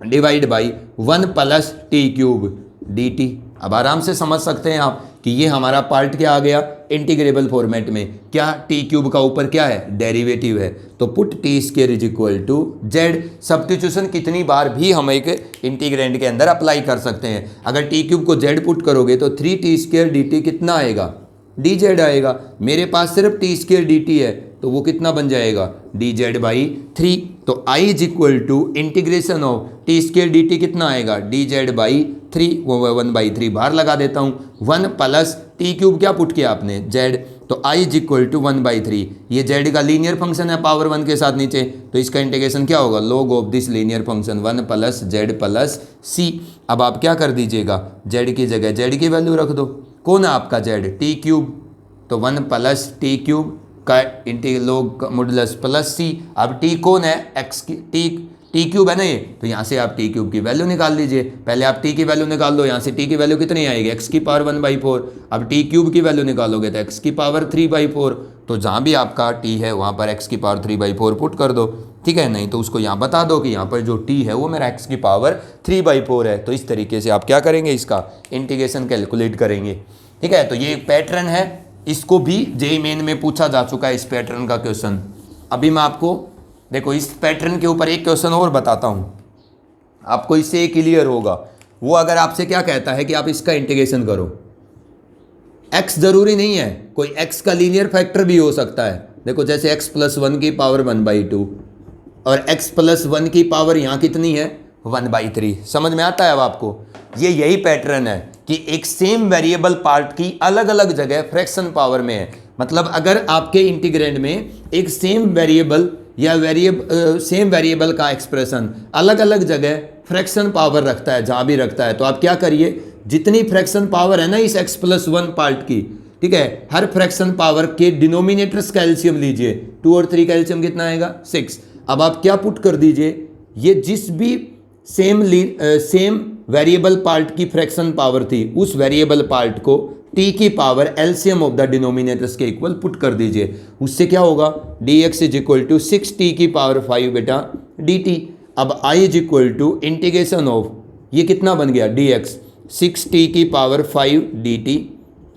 divide by 1 plus t³ dt। अब आराम से समझ सकते हैं आप कि ये हमारा पार्ट क्या आ गया, इंटीग्रेबल फॉर्मेट में। क्या t³ का ऊपर क्या है, डेरिवेटिव है, तो put t² is equal to z। Substitution कितनी बार भी हम एक इंटीग्रेंड के अंदर अप्लाई कर सकते हैं। अगर t³ को z पुट करोगे तो 3t² dt कितना आएगा, dz आएगा। मेरे पास सिर्फ t² dt है तो वो कितना बन जाएगा, dz/3। तो i is equal to integration of t² dt कितना आएगा, dz/3, वो 1/3 बाहर लगा देता हूँ, 1 प्लस t³ क्या पुट किया आपने, z। तो i इज इक्वल टू 1/3, ये z का लीनियर फंक्शन है पावर 1 के साथ नीचे, तो इसका इंटीग्रेशन क्या होगा, log of this linear function 1 plus z plus c। अब आप क्या कर दीजिएगा, z की जगह z की वैल्यू रख दो, कौन है आपका z, t³, तो 1 प्लस t³ का integral log modulus plus c। अब t कौन है, x की t³ है ना ये, तो यहाँ से आप t³ की वैल्यू निकाल लीजिए। पहले आप t की वैल्यू निकाल दो, यहाँ से t की वैल्यू कितनी आएगी, x की पावर 1/4। अब t³ की वैल्यू निकालोगे तो x की पावर 3/4। तो जहाँ भी आपका t है वहाँ पर x की पावर 3/4 पुट कर दो, ठीक है। नहीं तो उसको यहाँ बता दो कि यहाँ पर जो t है वो मेरा x की पावर 3/4 है। तो इस तरीके से आप क्या करेंगे, इसका इंटीग्रेशन कैलकुलेट करेंगे, ठीक है। तो ये एक पैटर्न है, इसको भी जेईई मेन में पूछा जा चुका है इस पैटर्न का क्वेश्चन। अभी मैं आपको देखो इस पैटर्न के ऊपर एक क्वेश्चन और बताता हूँ, आपको इससे क्लियर होगा। वो अगर आपसे क्या कहता है कि आप इसका इंटीग्रेशन करो, x जरूरी नहीं है, कोई x का लीनियर फैक्टर भी हो सकता है। देखो जैसे x + 1 की पावर 1/2 और x + 1 की पावर यहाँ कितनी है, 1/3। समझ में आता है अब आपको, ये यही पैटर्न है कि एक सेम वेरिएबल पार्ट की अलग अलग जगह फ्रैक्शन पावर में है। मतलब अगर आपके इंटीग्रेंड में एक सेम वेरिएबल या सेम वेरिएबल का एक्सप्रेशन अलग अलग जगह फ्रैक्शन पावर रखता है, जहाँ भी रखता है, तो आप क्या करिए, जितनी फ्रैक्शन पावर है ना इस x + 1 पार्ट की, ठीक है, हर फ्रैक्शन पावर के डिनोमिनेटर्स का एलसीएम लीजिए। 2 और 3 का एलसीएम कितना आएगा, 6। अब आप क्या पुट कर दीजिए, ये जिस भी सेम वेरिएबल पार्ट की फ्रैक्शन पावर थी उस वेरिएबल पार्ट को t की power LCM of the denominators के इक्वल पुट कर दीजिए। उससे क्या होगा, dx is equal to 6t की पावर 5 बेटा dt। अब i is equal to integration of, ये कितना बन गया, dx 6t की power 5 dt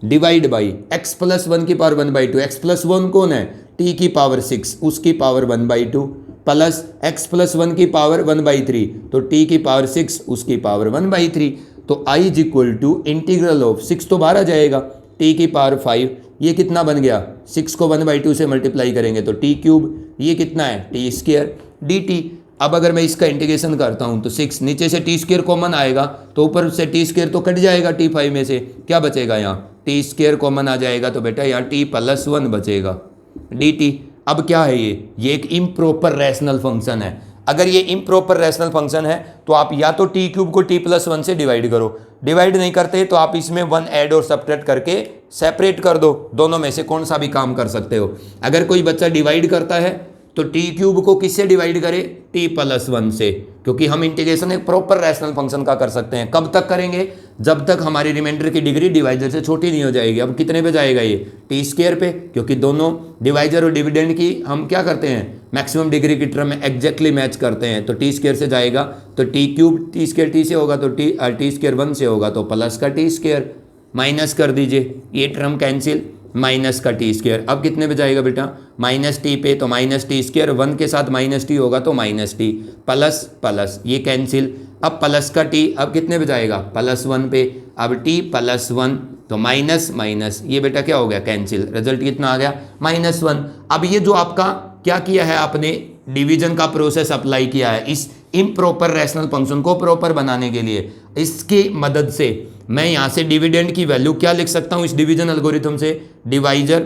divide by x + 1 की पावर 1/2। x + 1 कौन है, t की पावर 6, उसकी पावर 1/2 प्लस x + 1 की पावर 1/3, तो t की पावर 6 उसकी पावर 1/3। तो i is equal to integral of 6 तो बाहर आ जाएगा, t की पावर 5, ये कितना बन गया, 6 को 1/2 से मल्टीप्लाई करेंगे तो t³, ये कितना है t² dt। अब अगर मैं इसका इंटीग्रेशन करता हूँ तो 6 नीचे से t² कॉमन आएगा तो ऊपर से t² तो कट जाएगा t5 में से, क्या बचेगा यहाँ, t² कॉमन आ जाएगा तो बेटा यहाँ t + 1 बचेगा dt। अब क्या है ये एक इम्प्रॉपर रैशनल फंक्शन है। अगर ये इम्प्रॉपर रैशनल फंक्शन है तो आप या तो टी क्यूब को टी प्लस वन से डिवाइड करो, डिवाइड नहीं करते तो आप इसमें वन ऐड और सब्ट्रैक्ट करके सेपरेट कर दो, दोनों में से कौन सा भी काम कर सकते हो। अगर कोई बच्चा डिवाइड करता है तो टी क्यूब को किससे डिवाइड करे, टी प्लस वन से, क्योंकि हम इंटीग्रेशन एक प्रॉपर रैशनल फंक्शन का कर सकते हैं। कब तक करेंगे, जब तक हमारी रिमाइंडर की डिग्री डिवाइजर से छोटी नहीं हो जाएगी। अब कितने पे जाएगा ये, टी स्क्वायर पे, क्योंकि दोनों डिवाइजर और डिविडेंड की हम क्या करते हैं, मैक्सिमम डिग्री की टर्म में एग्जैक्टली मैच करते हैं। तो टी स्क्वायर से जाएगा तो T cube T square T से होगा तो टी स्क्वायर वन से होगा तो प्लस का टी स्क्वायर, माइनस कर दीजिए, ये टर्म कैंसिल, माइनस का टी स्क्वायर। अब कितने पे जाएगा बेटा, माइनस टी पे, तो माइनस टी स्क्वायर, वन के साथ माइनस टी होगा तो माइनस टी, प्लस प्लस ये कैंसिल। अब प्लस का टी अब कितने पे जाएगा, प्लस वन पे, अब टी प्लस वन तो माइनस माइनस, ये बेटा क्या हो गया, कैंसिल, रिजल्ट कितना आ गया, माइनस वन। अब ये जो आपका क्या किया है आपने, डिवीजन का प्रोसेस अप्लाई किया है इस इम्प्रॉपर रैशनल फंक्शन को प्रॉपर बनाने के लिए। इसकी मदद से मैं यहाँ से डिविडेंड की वैल्यू क्या लिख सकता हूँ इस डिवीजन एल्गोरिथम से, divisor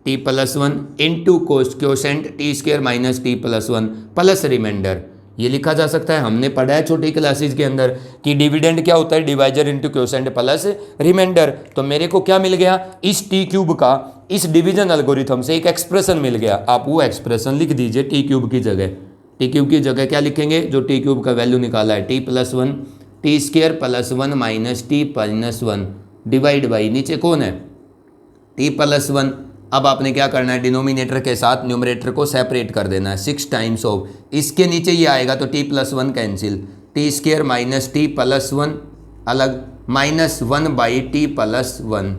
t plus one into quotient t square minus t plus one plus remainder, ये लिखा जा सकता है। हमने पढ़ा है छोटी क्लासेस के अंदर कि डिविडेंड क्या होता है, divisor into quotient plus remainder. तो मेरे को क्या मिल गया, इस टी क्यूब का इस डिवीजन एल्गोरिथम से एक एक्सप्रेशन मिल गया। आप वो एक्सप्रेशन लिख दीजिए टी क्यूब की जगह, टी क्यूब की जगह क्या लिखेंगे, जो टी क्यूब का वैल्यू निकाला है, T plus one T square plus one minus T minus one divide by नीचे कौन है, टी प्लस वन। अब आपने क्या करना है, डिनोमिनेटर के साथ न्यूमरेटर को सेपरेट कर देना है, 6 टाइम्स ऑफ, इसके नीचे ये आएगा तो t plus one cancel, t square minus t plus one अलग, minus one by t plus one,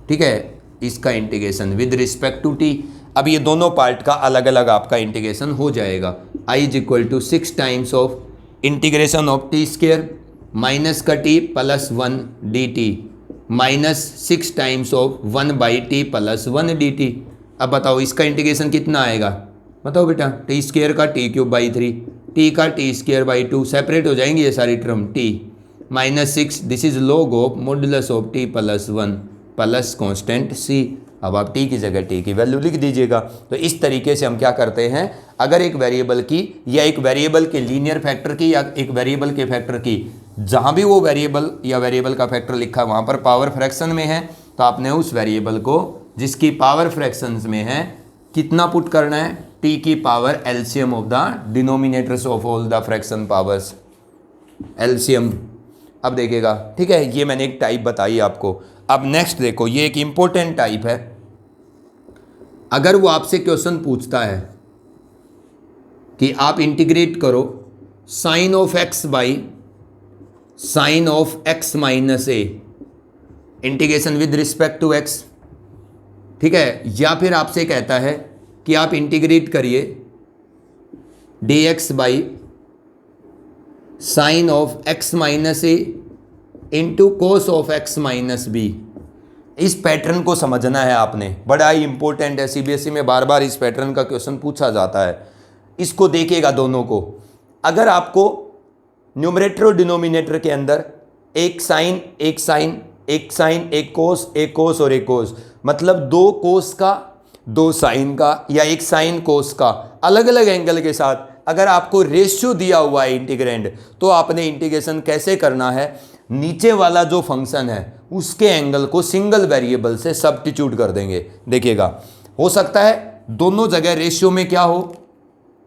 ठीक है, इसका integration with respect to t. अब ये दोनों पार्ट का अलग अलग आपका इंटीग्रेशन हो जाएगा, I is equal to 6 times of integration of t square minus का t plus one d t minus 6 times of one by t plus one d t. अब बताओ इसका इंटीग्रेशन कितना आएगा, बताओ बेटा, टी स्क्वायर का टी क्यूब बाई 3, टी का टी स्क्वायर बाई 2, सेपरेट हो जाएंगी ये सारी term, t minus 6, this is log of modulus of T plus one plus constant सी। अब आप टी की जगह टी की वैल्यू लिख दीजिएगा। तो इस तरीके से हम क्या करते हैं, अगर एक वेरिएबल की या एक वेरिएबल के लीनियर फैक्टर की या एक वेरिएबल के फैक्टर की, जहाँ भी वो वेरिएबल या वेरिएबल का फैक्टर लिखा है वहाँ पर पावर फ्रैक्शन में है, तो आपने उस वेरिएबल को जिसकी पावर फ्रैक्शंस में है कितना पुट करना है, टी की power LCM of the denominators of all the fraction powers, LCM. अब देखिएगा, ठीक है, ये मैंने एक टाइप बताई आपको। अब नेक्स्ट देखो, ये एक इंपॉर्टेंट टाइप है। अगर वो आपसे क्वेश्चन पूछता है कि आप इंटीग्रेट करो sine of x by sine of x minus a, integration with respect to x, ठीक है, या फिर आपसे कहता है कि आप इंटीग्रेट करिए d x by sine of x minus a into cos of x minus b. इस पैटर्न को समझना है आपने, बड़ा ही इंपॉर्टेंट है, सीबीएसई में बार बार इस पैटर्न का क्वेश्चन पूछा जाता है। इसको देखिएगा दोनों को, अगर आपको न्यूमरेटर और डिनोमिनेटर के अंदर एक साइन एक साइन एक साइन एक कोस और एक कोस, मतलब दो कोस का दो साइन का या एक साइन कोस का अलग अलग एंगल के साथ अगर आपको रेशियो दिया हुआ है इंटीग्रेंड, तो आपने इंटीग्रेशन कैसे करना है, नीचे वाला जो फंक्शन है उसके एंगल को सिंगल वेरिएबल से सब्स्टिट्यूट कर देंगे। देखिएगा, हो सकता है दोनों जगह रेशियो में क्या हो,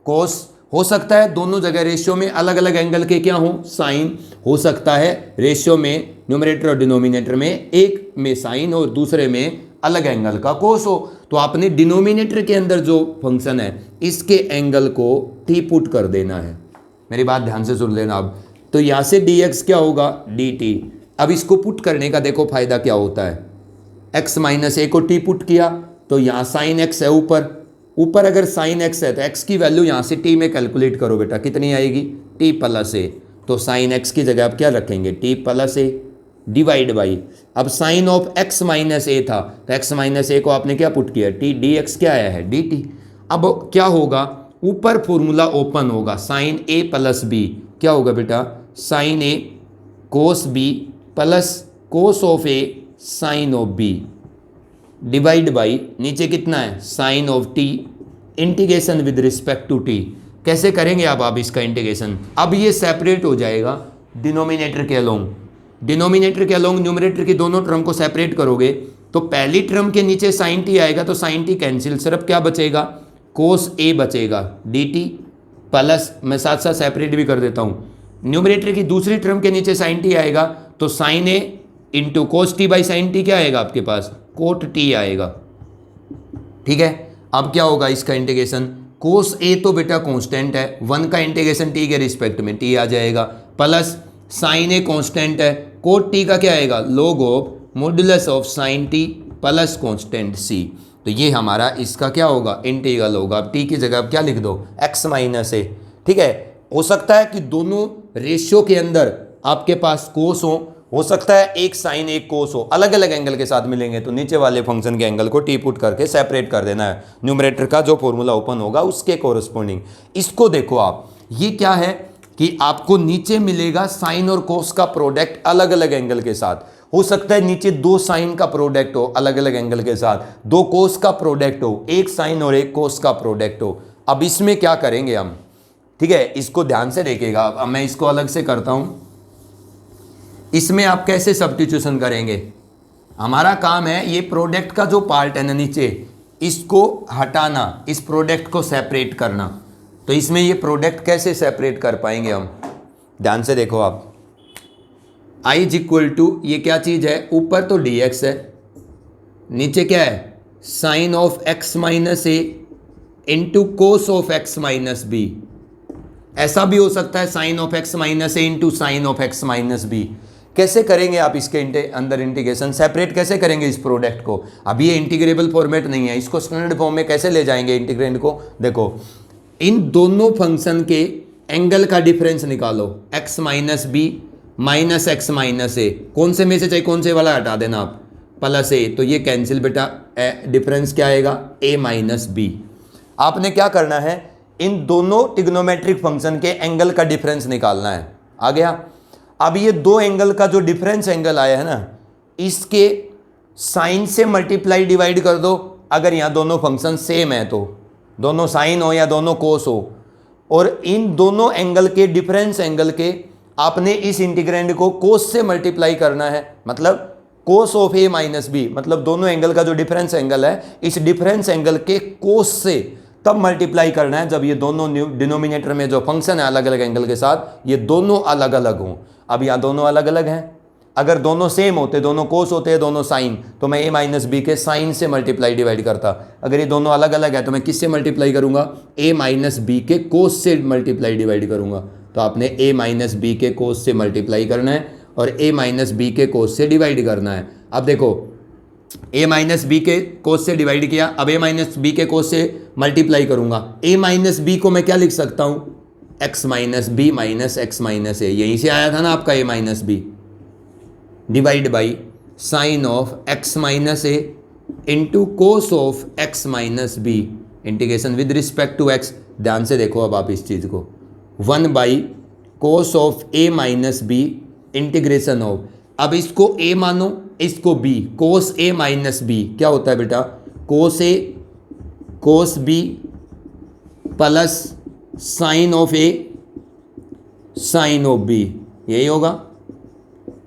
कोस, हो सकता है दोनों जगह रेशियो में अलग अलग एंगल के क्या हो, साइन, हो सकता है रेशियो में न्यूमरेटर और डिनोमिनेटर में एक में साइन और दूसरे में अलग एंगल का कोस हो। तो आपने डिनोमिनेटर के अंदर जो फंक्शन है इसके एंगल को टी पुट कर देना है। मेरी बात ध्यान से सुन लेना। अब तो यहाँ से dx क्या होगा, dt। अब इसको पुट करने का देखो फायदा क्या होता है, x माइनस ए को t पुट किया तो यहाँ साइन x है, ऊपर अगर साइन x है तो x की वैल्यू यहाँ से t में कैलकुलेट करो बेटा, कितनी आएगी, t प्लस ए। तो साइन x की जगह आप क्या रखेंगे, t plus A divide by, अब साइन ऑफ x माइनस ए था तो x माइनस ए को आपने क्या पुट किया, t, dx क्या आया है, dt। अब क्या होगा, ऊपर फॉर्मूला ओपन होगा, साइन a प्लस बी क्या होगा बेटा, sine a cos b plus cos of a sine of b divide by नीचे कितना है, sine of t integration with respect to t. कैसे करेंगे आप इसका इंटीग्रेशन? अब ये सेपरेट हो जाएगा डिनोमिनेटर के अलोंग, डिनोमिनेटर के अलोंग न्यूमरेटर की दोनों टर्म को सेपरेट करोगे तो पहली टर्म के नीचे साइन टी आएगा, तो साइन टी कैंसिल, सिर्फ क्या बचेगा, कोस ए बचेगा dt प्लस, मैं साथ साथ सेपरेट भी कर देता हूँ, न्यूमरेटर की दूसरी टर्म के नीचे साइन टी आएगा तो sine a into cos t by sine t क्या आएगा आपके पास, कोट टी आएगा। ठीक है, अब क्या होगा इसका इंटीग्रेशन, कोस ए तो बेटा कांस्टेंट है, 1 का इंटीग्रेशन टी के रिस्पेक्ट में टी आ जाएगा, प्लस साइन ए कांस्टेंट है, कोट टी का क्या आएगा, log of modulus of sine t plus constant c. तो ये हमारा इसका क्या होगा, इंटीग्रल होगा। अब टी की जगह अब क्या लिख दो, x माइनस ए। ठीक है, हो सकता है कि दोनों रेशियो के अंदर आपके पास कोस हो सकता है एक साइन एक कोस हो, अलग अलग एंगल के साथ मिलेंगे तो नीचे वाले फंक्शन के एंगल को टी पुट करके सेपरेट कर देना है, न्यूमरेटर का जो फॉर्मूला ओपन होगा उसके कोरस्पोंडिंग। इसको देखो आप, ये क्या है कि आपको नीचे मिलेगा साइन और कोस का प्रोडक्ट अलग अलग एंगल के साथ, हो सकता है नीचे 2 साइन का प्रोडक्ट हो अलग अलग एंगल के साथ, 2 कोस का प्रोडक्ट हो, एक साइन और एक कोस का प्रोडक्ट हो। अब इसमें क्या करेंगे हम, ठीक है, इसको ध्यान से देखिएगा। अब मैं इसको अलग से करता हूं, इसमें आप कैसे सब्स्टिट्यूशन करेंगे, हमारा काम है ये प्रोडक्ट का जो पार्ट है ना नीचे, इसको हटाना, इस प्रोडक्ट को सेपरेट करना। तो इसमें ये प्रोडक्ट कैसे सेपरेट कर पाएंगे हम, ध्यान से देखो आप, i इज इक्वल टू, ये क्या चीज़ है, ऊपर तो dx है, नीचे क्या है, sine of x minus a into cos of x minus b. ऐसा भी हो सकता है sine of x minus a into sine of x minus b. कैसे करेंगे आप इसके अंदर इंटीग्रेशन, सेपरेट कैसे करेंगे इस प्रोडक्ट को? अभी ये इंटीग्रेबल फॉर्मेट नहीं है, इसको स्टैंडर्ड फॉर्म में कैसे ले जाएंगे इंटीग्रेंड को? देखो, इन दोनों फंक्शन के एंगल का डिफरेंस निकालो, x minus b minus x minus a, कौन से में से चाहिए, कौन से वाला हटा देना आप, प्लस ए, तो ये कैंसिल बेटा, डिफरेंस क्या आएगा, a माइनस बी। आपने क्या करना है, इन दोनों ट्रिग्नोमेट्रिक फंक्शन के एंगल का डिफरेंस निकालना है। आ गया? अब ये 2 एंगल का जो डिफरेंस एंगल आया है ना, इसके साइन से मल्टीप्लाई डिवाइड कर दो, अगर यहाँ दोनों फंक्शन सेम है तो, दोनों साइन हो या दोनों कोस हो, और इन दोनों एंगल के डिफरेंस एंगल के आपने इस इंटीग्रेंड को कोस से मल्टीप्लाई करना है, मतलब cos of a minus b, मतलब दोनों एंगल का जो डिफरेंस एंगल है, इस डिफरेंस एंगल के कोस से तब मल्टीप्लाई करना है जब ये दोनों डिनोमिनेटर में जो फंक्शन है अलग अलग एंगल के साथ, ये दोनों अलग अलग हों। अब यहाँ दोनों अलग अलग हैं, अगर दोनों सेम होते, दोनों कोस होते हैं, दोनों साइन, तो मैं ए माइनस बी के साइन से मल्टीप्लाई डिवाइड करता। अगर ये दोनों अलग अलग है तो मैं किससे मल्टीप्लाई करूंगा, ए माइनस बी के कोस से मल्टीप्लाई डिवाइड करूंगा। तो आपने a माइनस बी के कोस से मल्टीप्लाई करना है और a माइनस बी के कोस से डिवाइड करना है। अब देखो, a माइनस बी के कोस से डिवाइड किया, अब a माइनस बी के कोस से मल्टीप्लाई करूंगा। a माइनस बी को मैं क्या लिख सकता हूँ, x minus b minus x minus a, यहीं से आया था ना आपका a minus b, divide by sine of x minus a into cos of x minus b, integration with respect to x। ध्यान से देखो अब आप इस चीज़ को, 1 by cos of a minus b integration of, अब इसको a मानो, इसको b, cos a minus b क्या होता है बेटा, cos a cos b plus sine of a sine of b, यही होगा।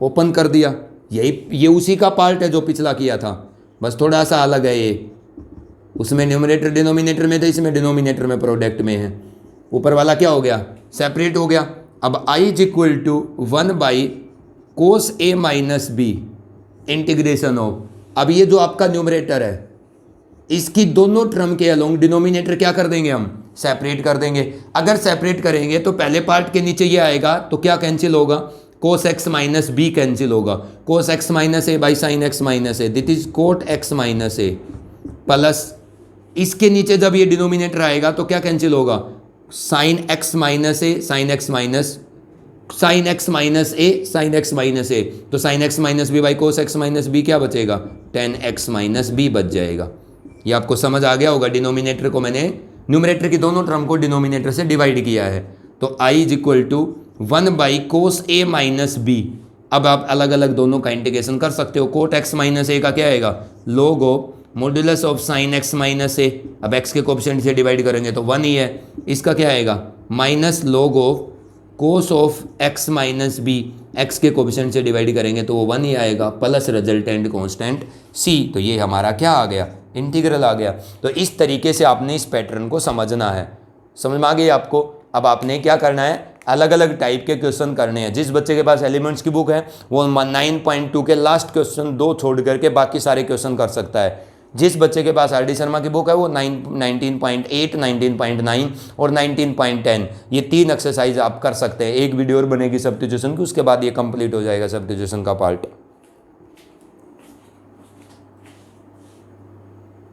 ओपन कर दिया, ये उसी का पार्ट है जो पिछला किया था, बस थोड़ा सा अलग है ये, उसमें न्यूमरेटर डिनोमिनेटर में था, इसमें डिनोमिनेटर में प्रोडक्ट में है। ऊपर वाला क्या हो गया, सेपरेट हो गया। अब i is equal to 1 by cos a minus b integration of, अब ये जो आपका न्यूमरेटर है इसकी दोनों टर्म के अलोंग डिनोमिनेटर क्या कर देंगे हम, सेपरेट कर देंगे। अगर सेपरेट करेंगे तो पहले पार्ट के नीचे ये आएगा तो क्या कैंसिल होगा, cos x minus b cancel होगा, cos x minus a by sine x minus a, that is cot x minus a, plus इसके नीचे जब ये डिनोमिनेटर आएगा तो क्या कैंसिल होगा, sine x minus a sine x minus, sine x minus a sine x minus a, तो sine x minus b by cos x minus b क्या बचेगा, tan x माइनस बी बच जाएगा। ये आपको समझ आ गया होगा, डिनोमिनेटर को मैंने न्यूमरेटर की दोनों टर्म को डिनोमिनेटर से डिवाइड किया है। तो i is equal to 1 by cos a minus b. अब आप अलग अलग दोनों का इंटीग्रेशन कर सकते हो, कोट x माइनस ए का क्या आएगा, log of modulus of sine x minus a, अब x के कोएफिशिएंट से डिवाइड करेंगे तो 1 ही है, इसका क्या आएगा minus log of cos of x minus b, x के कोफिशिएंट से डिवाइड करेंगे तो वो 1 ही आएगा, प्लस रिजल्टेंट कांस्टेंट c। तो ये हमारा क्या आ गया, इंटीग्रल आ गया। तो इस तरीके से आपने इस पैटर्न को समझना है। समझ में आ गई आपको। अब आपने क्या करना है, अलग अलग टाइप के क्वेश्चन करने हैं। जिस बच्चे के पास एलिमेंट्स की बुक है वो 9.2 के लास्ट क्वेश्चन 2 छोड़ करके बाकी सारे क्वेश्चन कर सकता है। जिस बच्चे के पास RD शर्मा की बुक है वो 19.8, 19.9 और 19.10 ये 3 एक्सरसाइज आप कर सकते हैं। एक वीडियो और बनेगी सब्स्टिट्यूशन की, उसके बाद ये कंप्लीट हो जाएगा सब्स्टिट्यूशन का पार्ट।